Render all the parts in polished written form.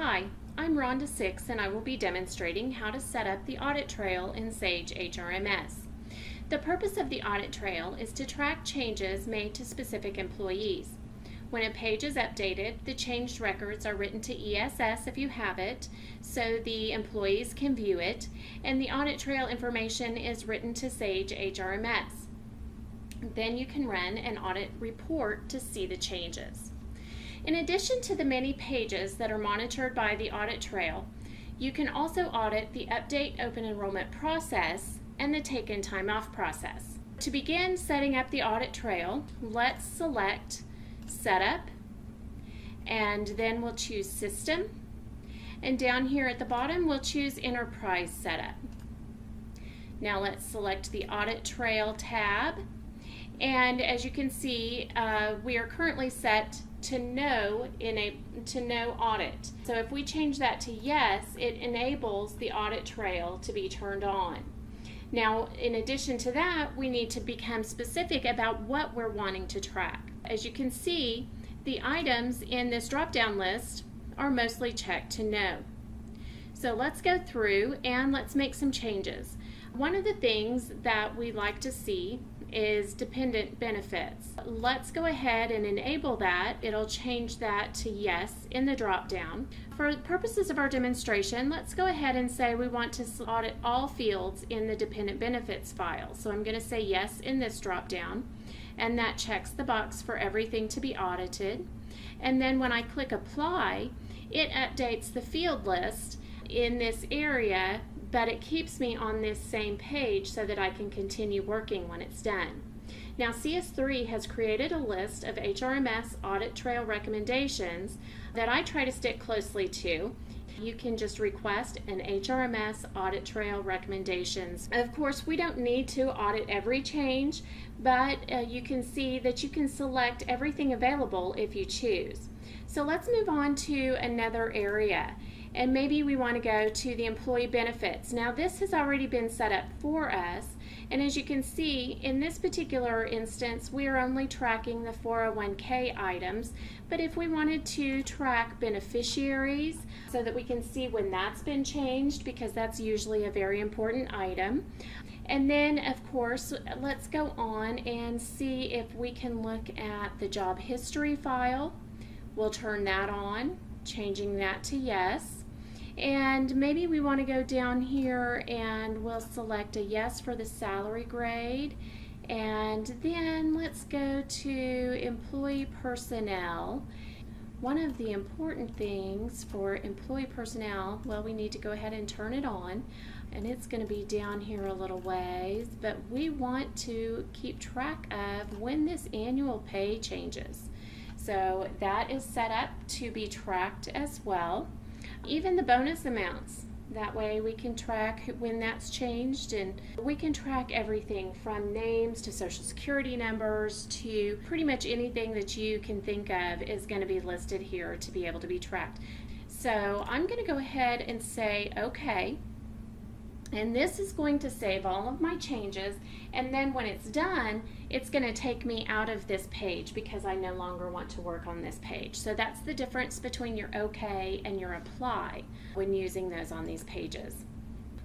Hi, I'm Rhonda Six and I will be demonstrating how to set up the audit trail in Sage HRMS. The purpose of the audit trail is to track changes made to specific employees. When a page is updated, the changed records are written to ESS if you have it, so the employees can view it, and the audit trail information is written to Sage HRMS. Then you can run an audit report to see the changes. In addition to the many pages that are monitored by the audit trail, you can also audit the update open enrollment process and the taken time off process. To begin setting up the audit trail, let's select Setup, and then we'll choose System, and down here at the bottom we'll choose Enterprise Setup. Now let's select the Audit Trail tab, and as you can see, we are currently set to no audit. So if we change that to yes, it enables the audit trail to be turned on. Now, in addition to that, we need to become specific about what we're wanting to track. As you can see, the items in this drop-down list are mostly checked to no. So let's go through and let's make some changes. One of the things that we like to see is dependent benefits. Let's go ahead and enable that. It'll change that to yes in the drop-down. For purposes of our demonstration, let's go ahead and say we want to audit all fields in the dependent benefits file. So I'm going to say yes in this drop-down, and that checks the box for everything to be audited. And then when I click apply, it updates the field list in this area, but it keeps me on this same page so that I can continue working when it's done. Now, CS3 has created a list of HRMS audit trail recommendations that I try to stick closely to. You can just request an HRMS audit trail recommendations. Of course, we don't need to audit every change, but you can see that you can select everything available if you choose. So let's move on to another area. And maybe we want to go to the employee benefits. Now this has already been set up for us, and as you can see, in this particular instance, we are only tracking the 401k items, but if we wanted to track beneficiaries so that we can see when that's been changed, because that's usually a very important item. And then, of course, let's go on and see if we can look at the job history file. We'll turn that on, changing that to yes. And maybe we want to go down here and we'll select a yes for the salary grade. And then let's go to employee personnel. One of the important things for employee personnel, well, we need to go ahead and turn it on. And it's going to be down here a little ways, but we want to keep track of when this annual pay changes. So that is set up to be tracked as well. Even the bonus amounts, that way we can track when that's changed, and we can track everything from names to social security numbers to pretty much anything that you can think of is going to be listed here to be able to be tracked. So I'm going to go ahead and say OK. And this is going to save all of my changes, and then when it's done, it's going to take me out of this page because I no longer want to work on this page. So that's the difference between your OK and your apply when using those on these pages.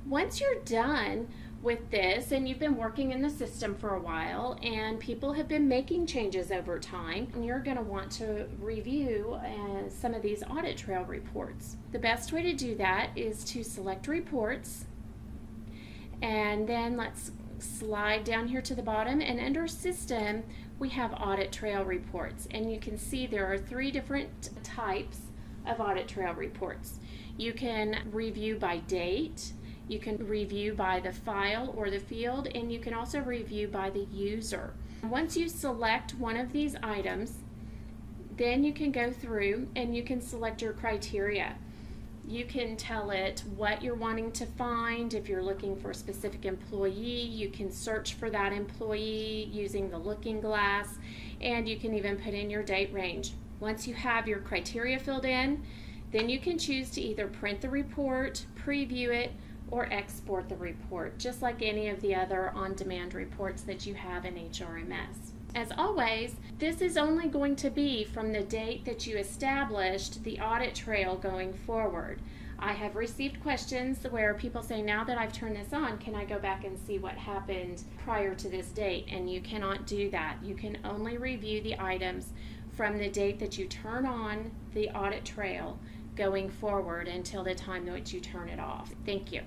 Once you're done with this and you've been working in the system for a while and people have been making changes over time, and you're going to want to review some of these audit trail reports. The best way to do that is to select Reports, and then let's slide down here to the bottom, and under System we have Audit Trail Reports, and you can see there are 3 different types of Audit Trail Reports. You can review by date, you can review by the file or the field, and you can also review by the user. Once you select one of these items, then you can go through and you can select your criteria. You can tell it what you're wanting to find. If you're looking for a specific employee, you can search for that employee using the looking glass, and you can even put in your date range. Once you have your criteria filled in, then you can choose to either print the report, preview it, or export the report, just like any of the other on-demand reports that you have in HRMS. As always, this is only going to be from the date that you established the audit trail going forward. I have received questions where people say, now that I've turned this on, can I go back and see what happened prior to this date? And you cannot do that. You can only review the items from the date that you turn on the audit trail going forward until the time that you turn it off. Thank you.